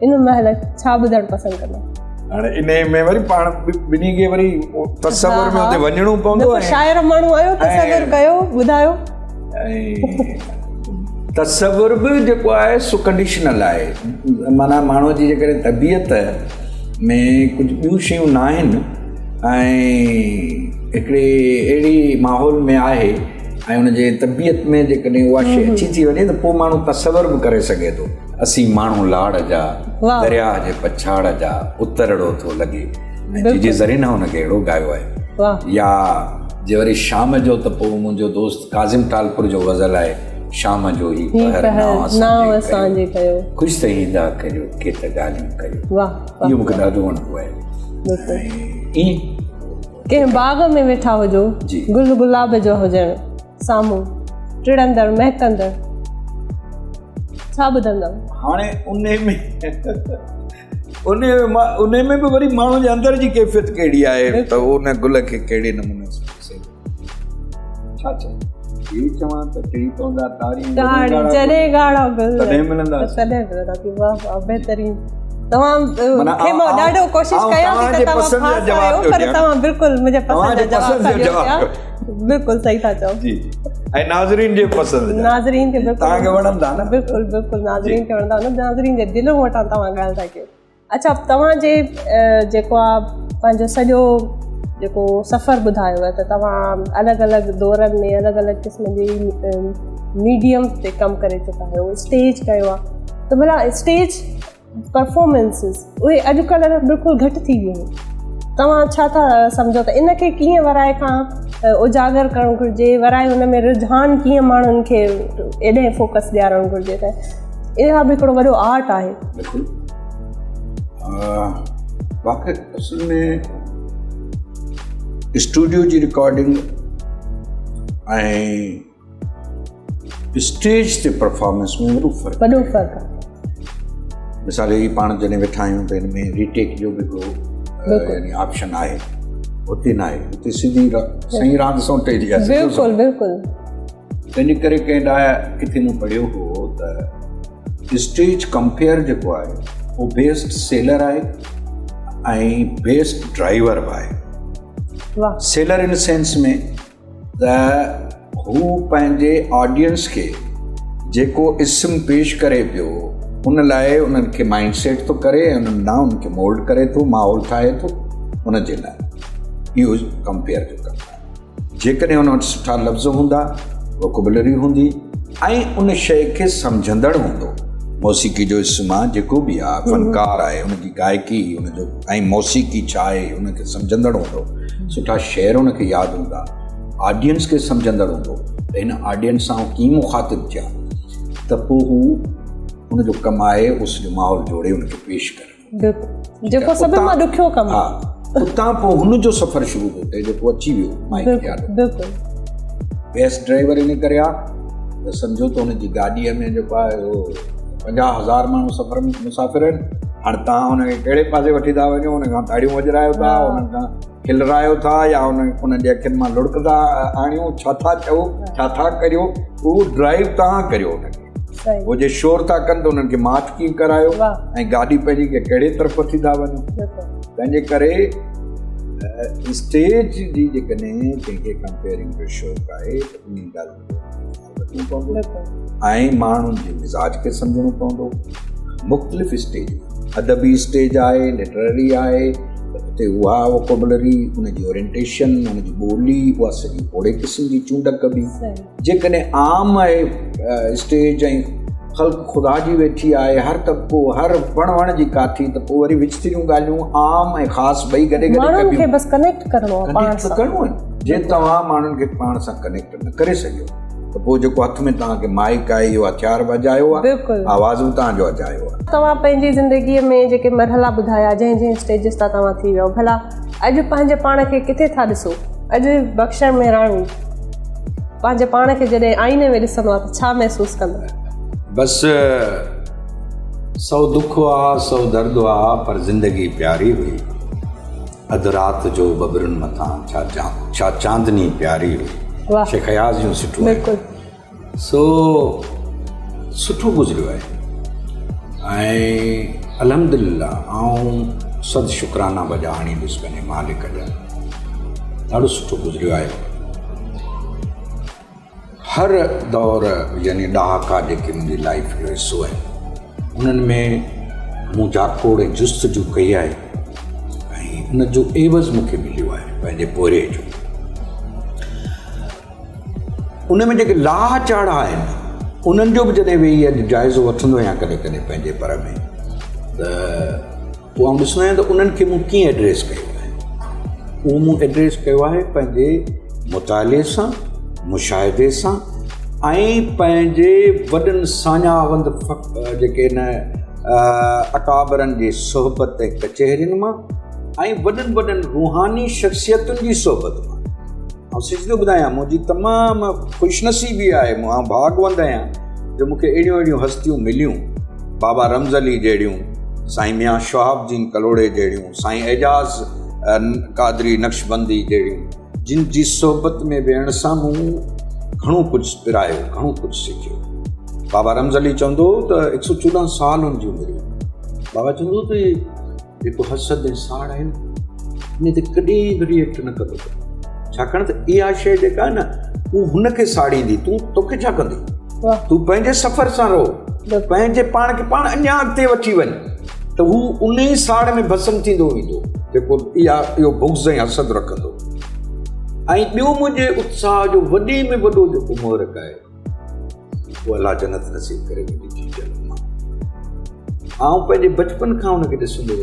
इन महिल छा ॿुधणु पसंदि कंदा? हाणे इन में वरी पाण ॿिन्ही खे वरी तसवुर में उते वञणो पवंदो आहे। शाइर माण्हू आहियो, तसवुर कयो, ॿुधायो। तसवुर बि जेको आहे सो कंडीशनल आहे, माना माण्हूअ जी जेकॾहिं तबियत में कुझु ॿियूं शयूं न आहिनि ऐं हिकिड़े अहिड़ी माहौल में आहे ऐं हुनजे तबियत में जेकॾहिं उहा शइ अची थी वञे त पोइ माण्हू तसवुर बि करे सघे थो। असीं माण्हू लाड़ जा, दरिया जे पछाड़ जा, उतरड़ो थो लॻे, जी ज़रीना हुनखे अहिड़ो ॻायो आहे। या जे वरी शाम जो त पोइ मुंहिंजो दोस्त काज़िम टालपुर जो ग़ज़ल आहे, शाम जो ई नाव असांजे कयो, ख़ुशि त ईंदा करियो, के त ॻाल्हियूं कयो। इहो मूंखे ॾाढो वणंदो आहे। ईअं कंहिं बाग़ में वेठा हुजो, गुल गुलाब जो हुजणु साम्हूं टिड़ंदड़ महकंदड़, छा ॿुधंदव? हाणे उन में बि वरी माण्हू जे अंदर जी कैफ़ियत कहिड़ी आहे त उन गुल खे कहिड़े नमूने सां छा चवां त टिड़ी पवंदा तारी जॾहिं ॻाढ़ा गुल तॾहिं मिलंदा। वाह, बहितरीन। तव्हां ॾाढो कोशिशि कयां थी त तव्हां जवाब ॾियो, पर तव्हां बिल्कुलु मुंहिंजे पसंदि जा जवाब बिल्कुलु सही था चओ। जी, ऐं नाज़रीन जे पसंदि, नाज़रीन खे तव्हांखे वणंदा न? बिल्कुलु बिल्कुलु नाज़रीन खे वणंदा न, नाज़रीन जे दिलि वटां तव्हां ॻाल्हि था कयो। अच्छा, तव्हांजे जेको आहे पंहिंजो सॼो जेको सफ़र ॿुधायो आहे त तव्हां अलॻि अलॻि दौरनि में अलॻि अलॻि क़िस्म जी मीडियम ते कमु करे चुका आहियो, स्टेज कयो आहे, त भला स्टेज परफॉर्मेंसिस उहे अॼुकल्ह बिल्कुलु घटि थी वियूं आहिनि। तव्हां छा था सम्झो त इनखे कीअं वराए खां उजागर करणु घुरिजे, वराए हुन में रुझान कीअं माण्हुनि खे एॾे फोकस ॾियारणु घुरिजे? त इहा बि हिकिड़ो वॾो आर्ट आहे। वाक़ई असल में स्टूडियो जी रिकॉर्डिंग ऐं स्टेज ते परफॉर्मेंस में वॾो फ़र्क़ु आहे। मिसाल ही पाण जॾहिं वेठा आहियूं त हिन में रीटेक जो बि हिकिड़ो यानी ऑप्शन आहे, उते न आहे, उते सिधी सही रांदि सां टेजी आहे। बिल्कुलु बिल्कुलु। तंहिंजे करे कंहिं किथे मूं पढ़ियो हो त स्टेज कंपेयर जेको आहे उहो बेस्ट सेलर आहे ऐं बेस्ट ड्राइवर बि आहे। सेलर इन सेंस में त हू पंहिंजे ऑडियंस खे जेको इस्म पेश करे पियो उन लाइ उन्हनि खे माइंड सेट थो करे ऐं उन्हनि ना उनखे मोल्ड करे थो, माहौल ठाहे थो उन जे लाइ इहो कंपेयर जो कंदा आहिनि। जेकॾहिं उन वटि सुठा लफ़्ज़ हूंदा, वोकेबुलरी हूंदी ऐं उन शइ खे सम्झंदड़ हूंदो, मौसीक़ी जो इस्म आहे जेको बि आहे, फ़नकार आहे, उनजी गायकी उनजो ऐं मौसीक़ी छा आहे उनखे सम्झंदड़ हूंदो, सुठा शेर उनखे यादि हूंदा, ऑडियंस खे सम्झंदड़ हूंदो त हिन ऑडियंस सां कीअं मुखातिब थिया, त पोइ हू उनजो कमु आहे उस जो माहौल जोड़े उनखे पेश करणु, जेको सभिनि खां ॾुखियो कमु। हा, उतां पोइ हुनजो सफ़र शुरू थो थिए जेको अची वियो माइक यादि। बेस्ट ड्राइवर इन करे आहे त सम्झो त हुनजी गाॾीअ में जेको आहे उहो 50,000 माण्हू सफ़र में मुसाफ़िर आहिनि। हाणे तव्हां हुनखे कहिड़े पासे वठी था वञो, हुन खां ताड़ियूं वॼरायो था, हुन खां खिलरायो था या हुनजे अखियुनि मां लुड़क था आणियो, छा था चओ, छा था करियो, उहो ड्राइव तव्हां करियो हुनखे। उहो जे शोर था कनि त उन्हनि खे माठ कीअं करायो ऐं गाॾी पंहिंजी खे कहिड़े तरफ़ वठी था वञो। तंहिंजे करे स्टेज जी जेकॾहिं कंहिंखे कंपेयरिंग जो शौक़ु आहे त उन ॻाल्हि पवंदो ऐं माण्हुनि जे मिज़ाज खे सम्झणो पवंदो। मुख़्तलिफ़ स्टेज, अदबी स्टेज आहे, लिटरेरी आहे, उते उहा वोकेबुलरी, उनजी ओरिएंटेशन, उनजी ॿोली, उहा सॼी ओड़े क़िस्म जी चूंडक बि। जेकॾहिं आम आहे स्टेज ऐं ख़ल्क़ ख़ुदा जी वेठी आहे, हर तबिको, हर वण जी काठी, त पोइ वरी विचतरियूं ॻाल्हियूं आम ऐं ख़ासि ॿई गॾे गॾे बसि कनेक्ट करिणो आहे। जे तव्हां माण्हुनि खे पाण सां कनेक्ट न करे सघियो त पोइ जेको हथ में तव्हांखे माइक आहे इहो हथियार वॼायो आहे, आवाज़ बि तव्हांजो अजायो आहे। तव्हां पंहिंजी ज़िंदगीअ में जेके मरहला ॿुधाया, जंहिं स्टेजिस तां तव्हां थी वियो, भला अॼु पंहिंजे पाण खे किथे था ॾिसो? अॼु बख़्शण मेहराणी पंहिंजे पाण खे जॾहिं आईने में ॾिसंदो आहे त छा महसूसु कंदो आहे? बसि सौ दुख हुआ, सौ दर्द हुआ, पर ज़िंदगी प्यारी हुई। अधु राति जो बबरुनि मथां छा चांदनी प्यारी हुई। शेख हयाज़ जूं सुठो आहे, सो सुठो गुज़रियो आहे ऐं अल्हम्दुलिल्लाह आऊं सद शुक्राना वॼा हणींदुसि पंहिंजे मालिक जा। ॾाढो सुठो गुज़रियो आहे। हर दौर यानी ॾहाका जेके मुंहिंजी लाइफ जो हिसो आहे उन्हनि में मूं जाकोड़ ऐं जुस्तजू कई आहे ऐं उनजो एवज़ मूंखे मिलियो आहे पंहिंजे पोरे जो। उन में जेके लाह चाढ़ा आहिनि उन्हनि जो बि जॾहिं वेही अॼु जाइज़ो वठंदो आहियां कॾहिं कॾहिं पंहिंजे पर में, त पोइ आउं ॾिसंदो आहियां त उन्हनि खे मूं कीअं एड्रेस कयो आहे। उहो मूं एड्रेस कयो आहे पंहिंजे मुताले सां, मुशाहिदे सां ऐं पंहिंजे वॾनि साञावंद जेके न अकाबरनि जी सोहबत ऐं कचहरियुनि मां ऐं वॾनि वॾनि रूहानी शख़्सियतुनि जी सोहबत मां। ऐं सिजदो ॿुधायां, मुंहिंजी तमामु ख़ुशनसीबी आहे, मां भागवंद आहियां जो मूंखे अहिड़ियूं अहिड़ियूं हस्तियूं मिलियूं, बाबा रमज़ अली जहिड़ियूं, साईं मियां शहाबुद्दीन कलोड़े जहिड़ियूं, साईं एजाज़ कादरी नक्शबंदी जहिड़ियूं, जिन जी सोहबत में वेहण सां मूं घणो कुझु पिरायो, घणो कुझु सिखियो। बाबा रमज़ अली चवंदो त 114 साल हुनजी उमिरि हुई। बाबा चवंदो त जेको हसद ऐं साड़ आहिनि इन ते कॾहिं बि रिएक्ट न कंदो, छाकाणि त इहा शइ जेका आहे न उहा हुनखे साड़ींदी, तोखे छा कंदी? तूं पंहिंजे सफ़र सां रहो, पंहिंजे पाण खे पाण अञा अॻिते वठी वञ, त हू उन ई साड़ में भस्म थींदो वेंदो जेको इहो बुग़्ज़ ऐं हसद रखंदो। ऐं ॿियो मुंहिंजे उत्साह जो वॾे में वॾो जेको मोहरक आहे उहो अलाह जन्नत नसीब करे मुंहिंजी जीजल मां। आउं पंहिंजे बचपन खां हुनखे ॾिसंदो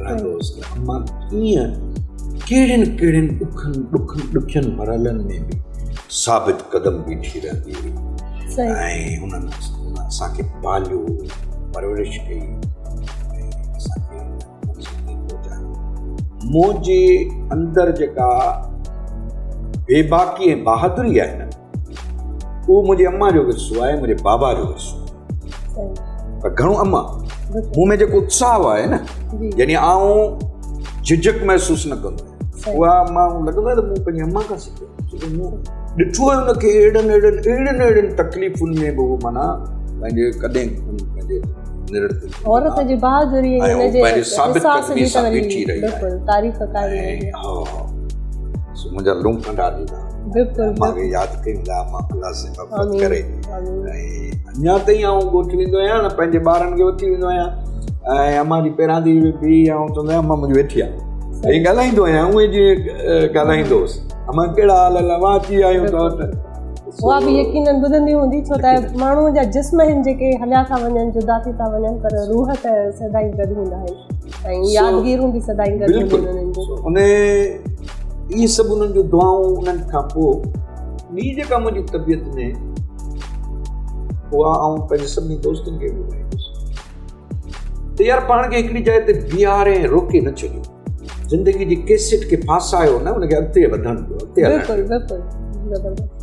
रहंदो हुउसि त अम्मा कीअं कहिड़ियुनि ॾुखियनि मरहलनि में बि साबित क़दम बीठी रहंदी हुई ऐं हुननि असांखे पालियो, परवरिश कई ऐं असांखे मुंहिंजे अंदरि जेका बेबाकी ऐं बहादुरी आहे न उहो मुंहिंजी अम्मा जो विरसो आहे, मुंहिंजे बाबा जो विरसो। पर घणो अम्मा मूं में जेको उत्साह आहे न, यानी आउं झिझक महसूसु न कंदो आहियां, उहा मां लॻंदो आहे त मूं पंहिंजी अम्मा खां सिखियो, छो मूं ॾिठो आहे हुनखे अहिड़ियुनि तकलीफ़ुनि में बि उहो माना पंहिंजे कॾहिं पंहिंजे औरत जी बहादुरी पंहिंजे साबित क़दमी सां बीठी रही तारीफ़ कई। मुंहिंजा लूं कंदा ॾींदा मूंखे यादि कईंदा, मां अलाह से मोहबत करे ऐं अञा ताईं आउं ॻोठी वेंदो आहियां न, पंहिंजे ॿारनि खे वठी वेंदो आहियां ऐं अम्मा जी पहिरां दी बि ऐं चवंदो आहियां अम्मा मुंहिंजी वेठी आहे, ऐं ॻाल्हाईंदो आहियां उहे जीअं ॻाल्हाईंदोसि मां कहिड़ा हाल लवा अची आहियूं तव्हां वटि उहा बि यकीनन ॿुधंदी हूंदी छो त माण्हूअ जा जिस्म आहिनि जेके हलिया था वञनि जुदा थी था वञनि पर रूह त सदाईं गॾु हूंदा आहिनि ऐं यादगिरियूं बि सदाईं गॾु हूंदियूं आहिनि इहे सभु उन्हनि जूं दुआऊं उन्हनि खां पोइ ॿी जेका मुंहिंजी तबियत में उहा आउं पंहिंजे सभिनी दोस्तनि खे ॿुधाईंदुसि त यार पाण खे हिकिड़ी जाइ ते बीहारे रोके न छॾियो ज़िंदगी जी केसेट खे फासायो न उनखे अॻिते वधणु ॾियो अॻिते हलणु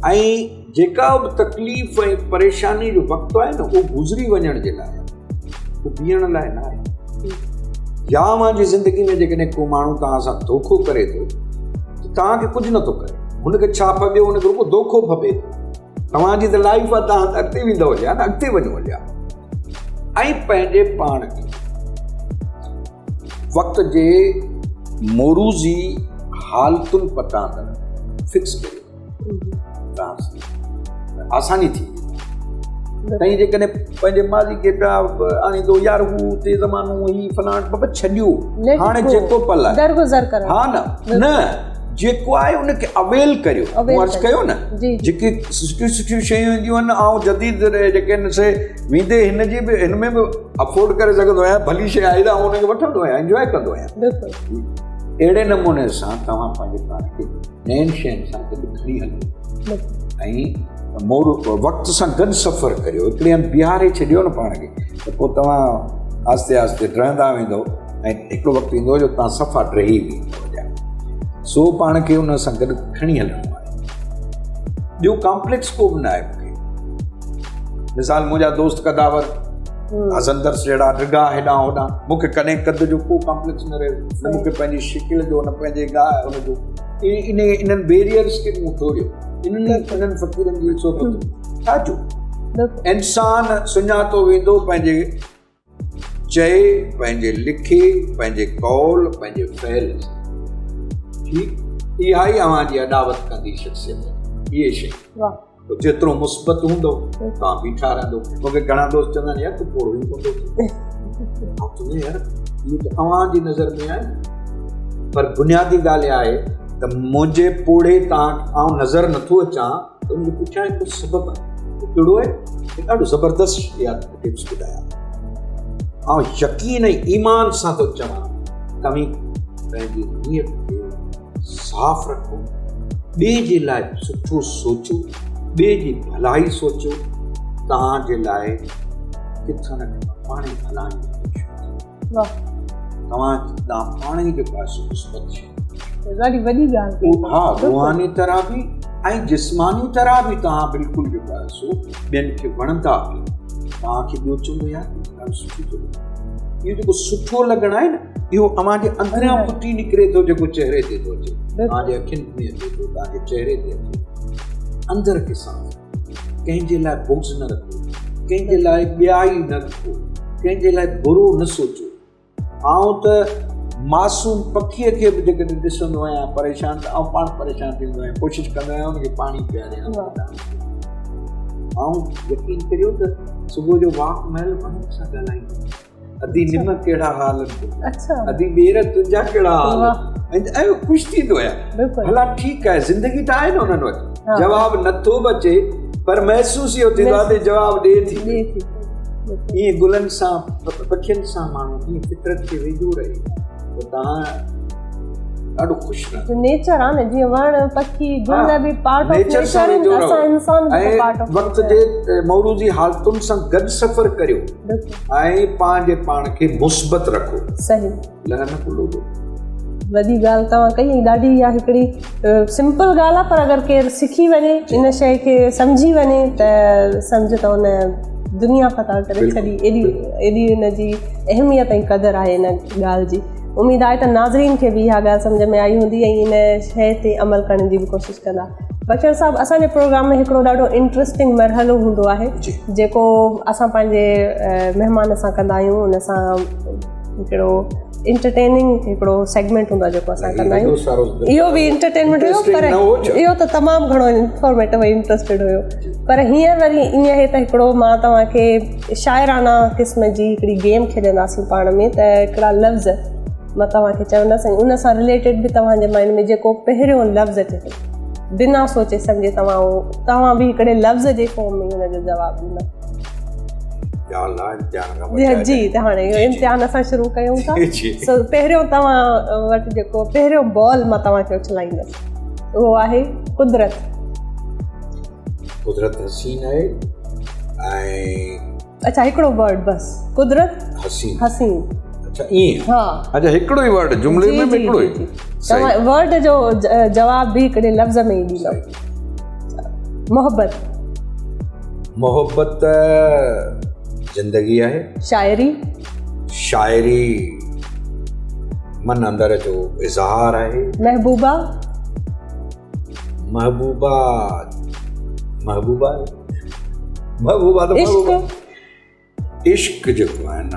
ऐं जेका बि तकलीफ़ ऐं परेशानी जो वक़्तु आहे न उहो गुज़री वञण जे लाइ उहो बीहण लाइ न आहे या मुंहिंजी ज़िंदगी में जेकॾहिं को माण्हू तव्हां सां धोखो करे थो त तव्हांखे कुझु नथो करे हुनखे छा फॿियो हुनखे रुॻो धोखो फॿे तव्हांजी त लाइफ आहे तव्हां अॻिते वेंदव हलिया न अॻिते वञो हलिया ऐं पंहिंजे पाण खे वक़्त जे मोरूज़ी हालतुनि पटांदड़ फिक्स करियो आसानी थी कहीं जेकॾहिं पंहिंजे माज़ी खे पिया आणींदो यार हू ते ज़मानो ही फलाण बाबा छॾियो हाणे जेको पल आहे दरगुज़र करो हा न जेको आहे उनखे अवेल करियो अर्ज़ु कयो न जेके सुठियूं सुठियूं शयूं ईंदियूं आहिनि ऐं जदीद जेके आहिनि से वेंदे हिनजी बि हिन में बि अफोर्ड करे सघंदो आहियां भली शइ आहे त हुनखे वठंदो आहियां इंजॉय कंदो आहियां अहिड़े नमूने सां तव्हां पंहिंजे पाण खे नयनि शयुनि सां गॾु खणी हलो ऐं वक़्त सां गॾु सफ़र करियो हिकिड़े हंधि बीहारे छॾियो न पाण खे त पोइ तव्हां आस्ते आस्ते डरंदा वेंदो ऐं हिकिड़ो वक़्तु ईंदो जो तव्हां सफ़ा डही वेंदो सो पाण खे उन सां गॾु खणी हलणो आहे ॿियो कॉम्प्लेक्स को बि न आहे मूंखे मिसाल मुंहिंजा दोस्त कदावर हज़ंदर्स जहिड़ा डिघा हेॾां होॾां मूंखे कॾहिं कद जो को कॉम्प्लेक्स न रहियो न मूंखे पंहिंजी शिकिल जो न पंहिंजे हुनजो इन्हनि बैरियर्स खे मूं तोड़ियो इन्हनि फ़क़ीरनि जी सोबत छा जो इंसान सुञातो वेंदो पंहिंजे चए पंहिंजे लिखे पंहिंजे कौल पंहिंजे फ़इल ठीकु इहा ई अव्हांजी अॾावत कंदी शख़्सियत इहे शइ जेतिरो मुस्बत हूंदो तव्हां बीठा रहंदो मूंखे घणा दोस्त चवंदा आहिनि यार तूं पोइ ई पवंदो यार इहो त अव्हांजी नज़र में आहे पर बुनियादी ॻाल्हि आहे त मुंहिंजे पोड़े तव्हां आउं नज़र नथो अचां त उनखे पुछां हिकु सबबु आहे कहिड़ो आहे ॾाढो ज़बरदस्त इहा टिप्स ॿुधायां ऐं यकीन ऐं ईमान सां थो चवां तव्हीं पंहिंजी नियत खे साफ़ रखो ॿिए जे लाइ सुठो सोचो ॿिए जी भलाई सोचो तव्हांजे लाइ किथां न किथां पाण ई भलाई तव्हां पाण ई जेको आहे ॾाढी वॾी ॻाल्हि हा रूहानी तरह बि ऐं जिस्मानी तरह बि तव्हां बिल्कुलु जेको आहे सो ॿियनि खे वणंदा बि तव्हांखे ॿियो चवंदो यार सुठी थो इहो जेको सुठो लॻणु आहे न इहो अव्हांजे अंदरियां फुटी निकिरे थो जेको चहिरे ते थो अचे तव्हांजे अखियुनि में अचे थो तव्हांजे चहिरे ते अचे अंदर खे साफ़ कंहिंजे लाइ बुग़्ज़ न रखो कंहिंजे लाइ ॿियाई न रखो कंहिंजे लाइ बुरो न सोचो आउं त मासूम पखीअ खे बि जेकॾहिं ॾिसंदो आहियां परेशान त आउं पाण परेशान थींदो आहियां कोशिशि कंदो आहियां उनखे पाणी पीआरियां ऐं यकीन करियो त सुबुह जो वाक महल पाण सां ॻाल्हाईंदो अदी निमक कहिड़ा हाल अदी ॿेर तुंहिंजा कहिड़ा हाल ऐं ख़ुशि थींदो आहियां भला ठीकु आहे ज़िंदगी त आहे न हुननि वटि जवाबु नथो बि अचे पर महसूसु इहो थींदो आहे त जवाबु ॾिए थी ईअं गुलनि सां पखियुनि सां माण्हू ईअं फितरत खे वेझो रहे त तव्हां ॾाढो ख़ुशि रहो नेचर आहे न जीअं वण पखी गुल बि पार्ट ऑफ नेचर आहिनि असां इंसान बि पार्ट ऑफ वक़्त जे मौरूज़ी हालतुनि सां गॾु सफ़र करियो ऐं पंहिंजे पाण खे मुस्बत रखो सही लॻा न भुलो वॾी ॻाल्हि तव्हां कई ॾाढी इहा हिकिड़ी सिंपल ॻाल्हि आहे पर अगरि केरु सिखी वञे इन शइ खे सम्झी वञे त सम्झ त हुन दुनिया फता करे छॾी एॾी हिनजी अहमियत ऐं क़दुरु आहे इन ॻाल्हि जी उमेदु आहे त नाज़रीन खे बि इहा ॻाल्हि सम्झ में आई हूंदी ऐं इन शइ ते अमल करण जी बि कोशिशि कंदा बशीर साहिबु असांजे प्रोग्राम में हिकिड़ो ॾाढो इंट्रस्टिंग मरहलो हूंदो आहे जेको असां पंहिंजे महिमान सां कंदा आहियूं उन सां हिकिड़ो इंटरटेनिंग हिकिड़ो सेगमेंट हूंदो आहे जेको असां कंदा आहियूं इहो बि इंटरटेनमेंट हुयो पर इहो त तमामु घणो इंफॉर्मेटिव ऐं इंट्रस्टेड हुयो पर हींअर वरी ईअं आहे त हिकिड़ो मां तव्हांखे शाइराना क़िस्म जी हिकिड़ी गेम खेॾंदासीं पाण में त हिकिड़ा लफ़्ज़ मां तव्हांखे चवंदसि ऐं उन सां रिलेटेड बि तव्हांजे माइंड में जेको पहिरियों लफ़्ज़ अचे थो बिना सोचे सम्झे तव्हां बि हिकिड़े लफ़्ज़ जे फॉर्म में हुनजो जवाबु ॾींदा। जी त हाणे इम्तिहान असां शुरू कयूं था। सो पहिरियों तव्हां वटि जेको पहिरियों बॉल मां तव्हांखे उछलाईंदसि उहो आहे कुदरत। कुदरत हसीन आहे ऐं अच्छा हिकिड़ो वर्ड बस कुदरत हसीन। हसीन अच्छा ईअं हा अच्छा हिकिड़ो ई वर्ड जुमिले में हिकिड़ो ई तव्हां वर्ड जो जवाब भी हिकिड़े लफ़्ज़ में ई ॾींदो। मोहब्बत। मोहब्बत ज़िंदगी आहे। शाइरी। शाइरी मन अंदर जो इज़हार आहे। महबूबा। महबूबा महबूबा महबूबा तो इश्क। इश्क जेको आहे न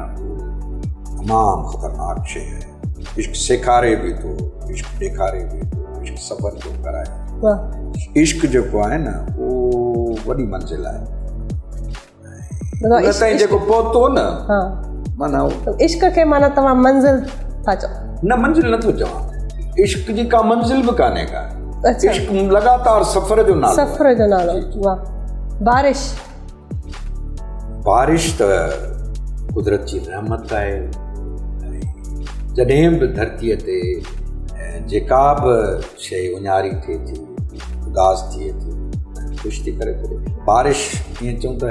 तमामु ख़तरनाक शइ आहे। इश्क सेखारे बि थो, इश्क ॾेखारे बि थो, इश्क सफ़र थो कराए। इश्क जेको आहे न उहो वॾी मंज़िल आहे। ताईं जेको पहुतो न माना इश्क खे माना तव्हां मंज़िल था चओ? न मंज़िल नथो चवां, इश्क जी का मंज़िल बि कान्हे का। इश्क लगातार सफ़र जो नालो। सफ़र जो नालो। वाह। बारिश। बारिश त कुदरत जी रहमत आहे। जॾहिं बि धरतीअ ते जेका बि शइ उञारी थिए थी, उदास थिए थी, ख़ुशि थी करे छॾे। बारिश ईअं चऊं त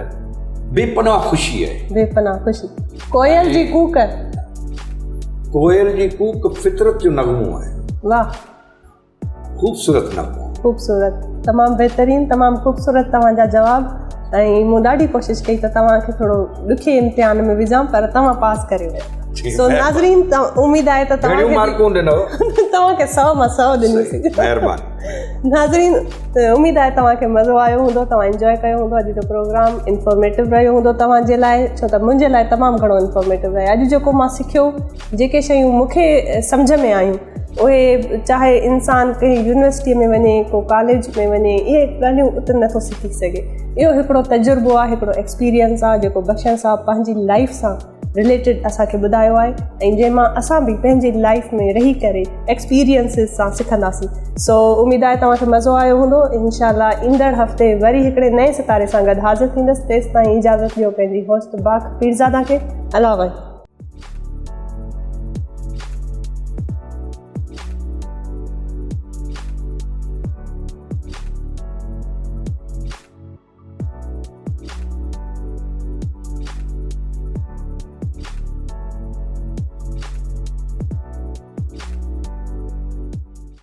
बेपनाह ख़ुशी आहे। बेपनाह ख़ुशी। कोयल जी कूक। कोयल जी कूक फितरत जो नगमो आहे। वाह। ख़ूबसूरत नगमो। ख़ूबसूरत। तमामु बहितरीनु, तमामु ख़ूबसूरत तव्हांजा जवाब। ऐं मूं ॾाढी कोशिशि कई त तव्हांखे थोरो ॾुखे इम्तिहान में विझां पर तव्हां पास करे विया। सो नाज़रीन उम्मीद आहे त तव्हांखे 100 मां 100 ॾिनीसीं। महिरबानी। नाज़रीन उम्मीद आहे तव्हांखे मज़ो आयो हूंदो, तव्हां इंजॉय कयो हूंदो। अॼु जो प्रोग्राम इंफॉर्मेटिव रहियो हूंदो तव्हांजे लाइ, छो त मुंहिंजे लाइ तमामु घणो इंफॉर्मेटिव रहे। अॼु जेको मां सिखियो, जेके शयूं मूंखे सम्झ में आयूं, उहे चाहे इंसानु कंहिं यूनिवर्सिटीअ में वञे, को कॉलेज में वञे, इहे ॻाल्हियूं उते नथो सिखी सघे। इहो हिकिड़ो तजुर्बो आहे, हिकिड़ो एक्सपीरियंस आहे जेको बख़्शण साहब पंहिंजी लाइफ सां रिलेटेड असांखे ॿुधायो आहे ऐं जंहिंमां असां बि पंहिंजी लाइफ में रही करे एक्सपीरियंसिस सां सिखंदासीं। सो उमेद आहे तव्हांखे मज़ो आयो हूंदो। इंशाल्लाह ईंदड़ हफ़्ते वरी हिकिड़े नए सितारे सां गॾु हाज़िर थींदसि। तेसि ताईं इजाज़त ॾियो पंहिंजी होस्ट बाक़ पीरज़ादा खे। अलाह